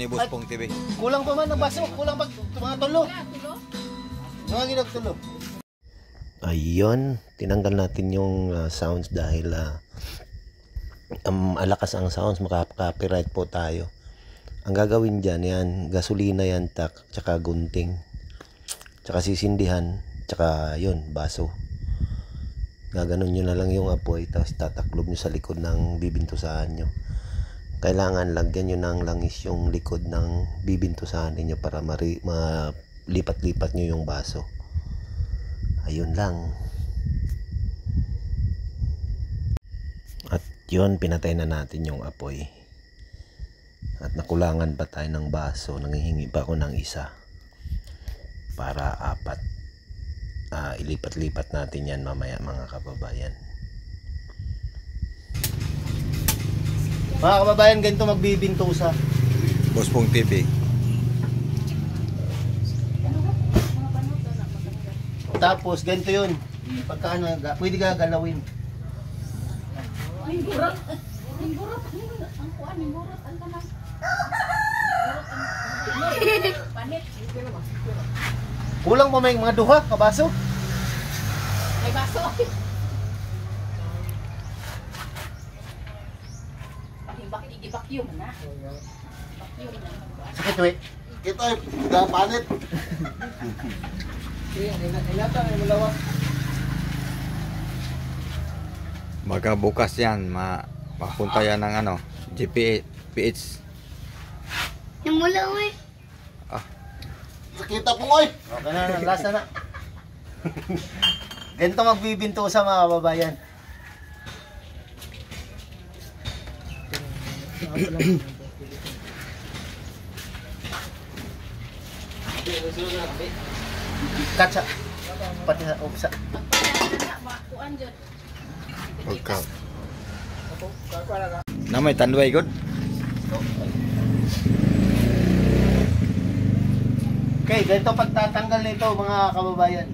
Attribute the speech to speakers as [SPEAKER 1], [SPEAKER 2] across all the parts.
[SPEAKER 1] Ni Buspong TV.
[SPEAKER 2] Kulang pa man ang baso, kulang pag mga tulo. Mga ginagtulo.
[SPEAKER 3] Ayun, tinanggal natin yung sounds dahil alakas ang sounds, makaka-copyright po tayo. Ang gagawin dyan, yan, gasolina yan, tsaka gunting, tsaka sisindihan, tsaka yun, baso. Gaganon nyo na lang yung apoy, tapos tataklob nyo sa likod ng bibintusahan nyo. Kailangan lagyan nyo ng langis yung likod ng bibintusahan ninyo para malipat-lipat nyo yung baso. Ayun lang. At yun, pinatay na natin yung apoy. At nakulangan pa tayo ng baso. Nangihingi pa ako ng isa para 4. Ilipat-lipat natin yan mamaya mga kababayan.
[SPEAKER 2] Mga kababayan, ganito magbibintusa.
[SPEAKER 1] Buspong TV.
[SPEAKER 2] Tapos ganito yun. Pagka ano, pwede gagalawin. Kulang pa may mga duha, kabaso.
[SPEAKER 4] May baso. I-vacuum na. Vacuum na.
[SPEAKER 2] Sakit, we.
[SPEAKER 5] Kita ay panit.
[SPEAKER 2] Inata ay malawak.
[SPEAKER 1] Magkabukas yan, mapunta yan ng ano, GPH.
[SPEAKER 4] Yung mula ko eh.
[SPEAKER 5] Sakita po ngoy.
[SPEAKER 2] Okay na, lasa na. Ganito magbibintusa mga kababayan. Kaca. Pati sa upsa.
[SPEAKER 1] Pagka. Na may tanduay good.
[SPEAKER 2] Okay, ganito pagtatanggal nito mga kababayan.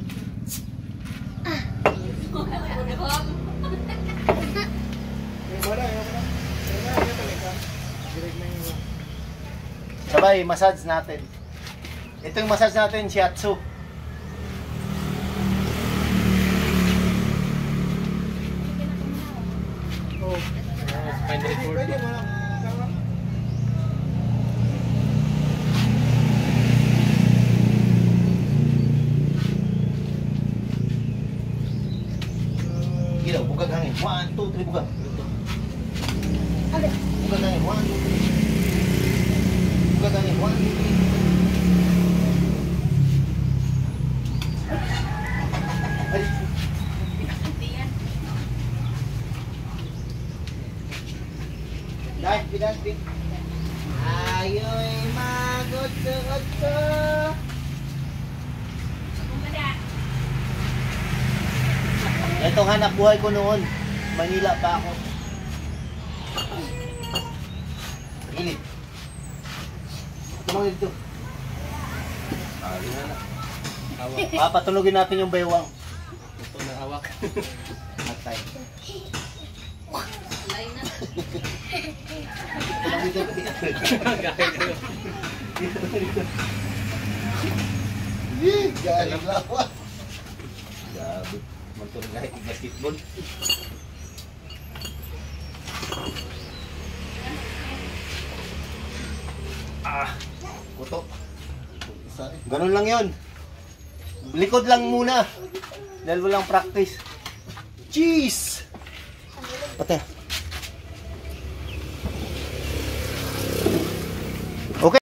[SPEAKER 2] Sabay, massage natin. Ito yung massage natin, shiatsu. Gila, buka hangin. 1, 2, 3, buka. Buka hangin. 1, 2, 3. Buka hangin. 1, 2, 3. Dahil. Ayoy, magot-got. Itong hanap buhay ko noon. Manila pa ako. Init. Tumangin dito. Papatulogin natin yung baywang. Ito na hawak. Matay.
[SPEAKER 4] Lain na.
[SPEAKER 2] Tumangin dito.
[SPEAKER 5] Galing lawa.
[SPEAKER 2] Gabi. Magturong kahit basketball. Kuto. Ganun lang yon. Likod lang muna. Dahil walang practice. Cheese! Pati.